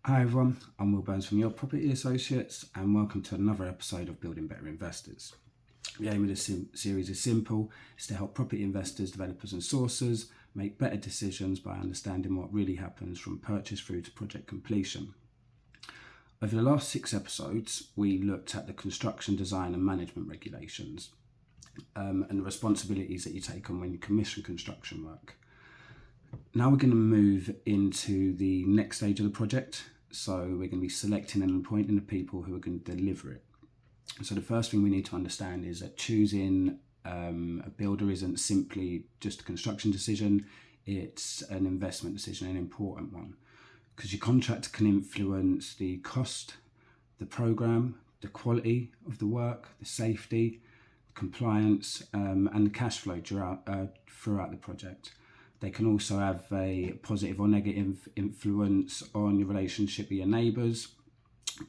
Hi everyone, I'm Will Burns from Your Property Associates and welcome to another episode of Building Better Investors. The aim of this series is simple. It's to help property investors, developers and sourcers make better decisions by understanding what really happens from purchase through to project completion. Over the last 6 episodes, we looked at the construction design and management regulations and the responsibilities that you take on when you commission construction work. Now we're going to move into the next stage of the project. So we're going to be selecting and appointing the people who are going to deliver it. So the first thing we need to understand is that choosing a builder isn't simply just a construction decision, it's an investment decision, an important one. Because your contractor can influence the cost, the program, the quality of the work, the safety, compliance, and the cash flow throughout the project. They can also have a positive or negative influence on your relationship with your neighbours,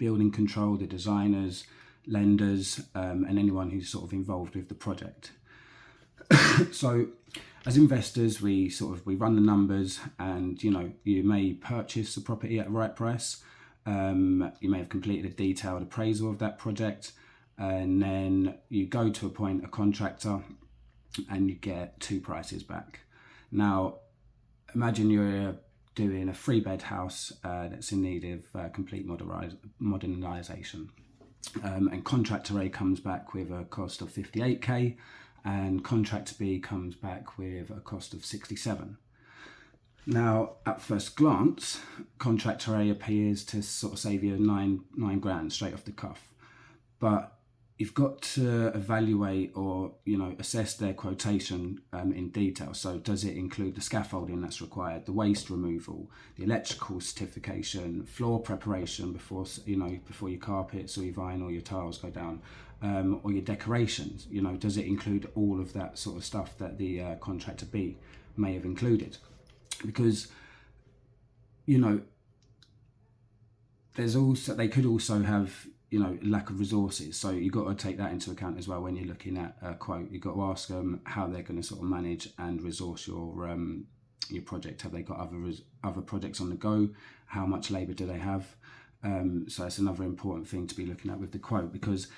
building control, the designers, lenders, and anyone who's sort of involved with the project. So as investors, we run the numbers and, you may purchase a property at the right price. You may have completed a detailed appraisal of that project, and then you go to appoint a contractor and you get 2 prices back. Now, imagine you're doing a 3-bed house that's in need of complete modernisation. And contractor A comes back with a cost of 58k and contractor B comes back with a cost of 67. Now, at first glance, contractor A appears to sort of save you nine grand straight off the cuff. But you've got to evaluate or assess their quotation in detail. So does it include the scaffolding that's required, the waste removal, the electrical certification, floor preparation before your carpets or your vinyl or your tiles go down, or your decorations? Does it include all of that sort of stuff that the contractor B may have included? Because they could also have lack of resources. So you've got to take that into account as well when you're looking at a quote. You've got to ask them how they're going to sort of manage and resource your project. Have they got other projects on the go? How much labour do they have? So that's another important thing to be looking at with the quote, because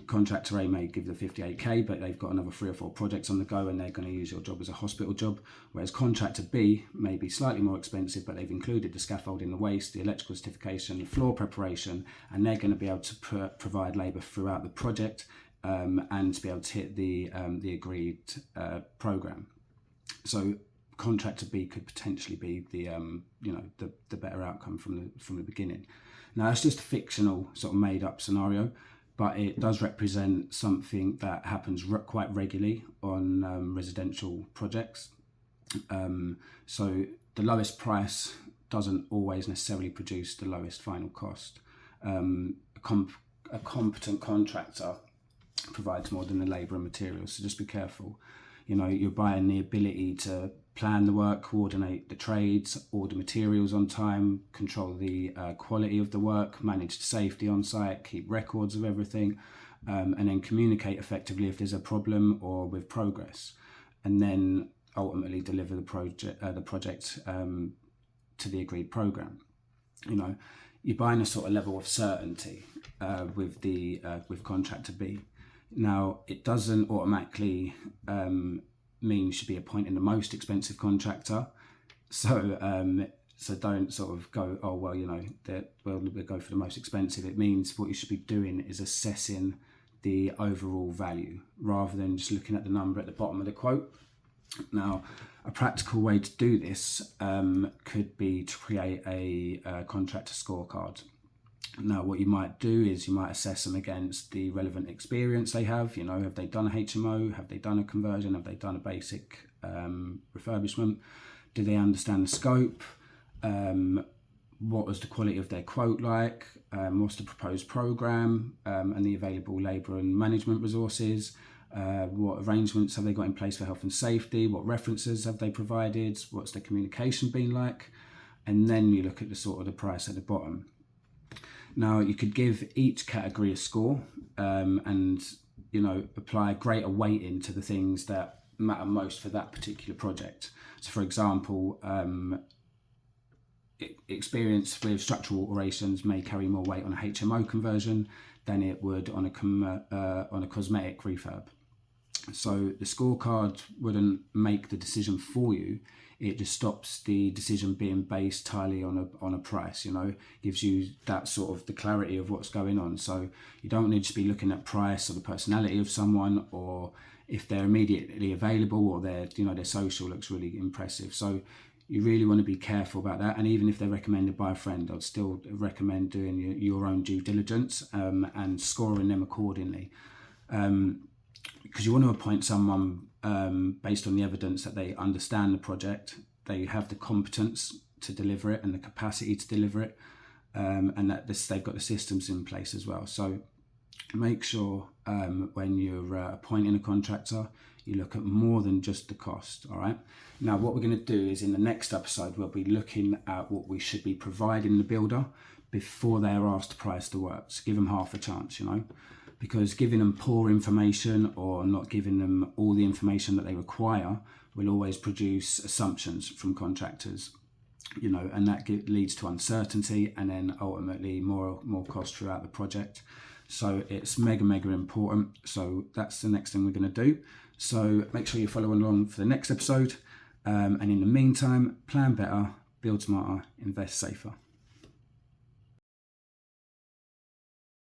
contractor A may give the 58k, but they've got another 3 or 4 projects on the go and they're going to use your job as a hospital job. Whereas contractor B may be slightly more expensive, but they've included the scaffolding, the waste, the electrical certification, the floor preparation, and they're going to be able to provide labour throughout the project and to be able to hit the agreed program. So contractor B could potentially be the better outcome from the beginning. Now that's just a fictional sort of made up scenario, but it does represent something that happens quite regularly on residential projects. So the lowest price doesn't always necessarily produce the lowest final cost. A competent contractor provides more than the labour and materials, so just be careful. You're buying the ability to plan the work, coordinate the trades, order materials on time, control the quality of the work, manage the safety on site, keep records of everything, and then communicate effectively if there's a problem or with progress, and then ultimately deliver the project to the agreed program. You're buying a sort of level of certainty with contractor B. Now, it doesn't automatically mean you should be appointing the most expensive contractor. So don't sort of go, we'll go for the most expensive. It means what you should be doing is assessing the overall value rather than just looking at the number at the bottom of the quote. Now, a practical way to do this could be to create a contractor scorecard. Now, what you might do is you might assess them against the relevant experience they have. Have they done a HMO? Have they done a conversion? Have they done a basic refurbishment? Do they understand the scope? What was the quality of their quote like? What's the proposed program and the available labour and management resources? What arrangements have they got in place for health and safety? What references have they provided? What's their communication been like? And then you look at the price at the bottom. Now, you could give each category a score and apply greater weighting to the things that matter most for that particular project. So for example, experience with structural alterations may carry more weight on a HMO conversion than it would on a cosmetic refurb. So the scorecard wouldn't make the decision for you. It just stops the decision being based entirely on a price, gives you that sort of the clarity of what's going on. So you don't need to be looking at price or the personality of someone, or if they're immediately available, or their social looks really impressive. So you really want to be careful about that. And even if they're recommended by a friend, I'd still recommend doing your own due diligence and scoring them accordingly. Because you want to appoint someone based on the evidence that they understand the project, they have the competence to deliver it and the capacity to deliver it, and that they've got the systems in place as well. So make sure when you're appointing a contractor, you look at more than just the cost. All right. Now, what we're going to do is in the next episode, we'll be looking at what we should be providing the builder before they are asked to price the work. So give them half a chance, because giving them poor information or not giving them all the information that they require will always produce assumptions from contractors, and that leads to uncertainty and then ultimately more cost throughout the project. So it's mega important. So that's the next thing we're going to do. So make sure you follow along for the next episode. And in the meantime, plan better, build smarter, invest safer.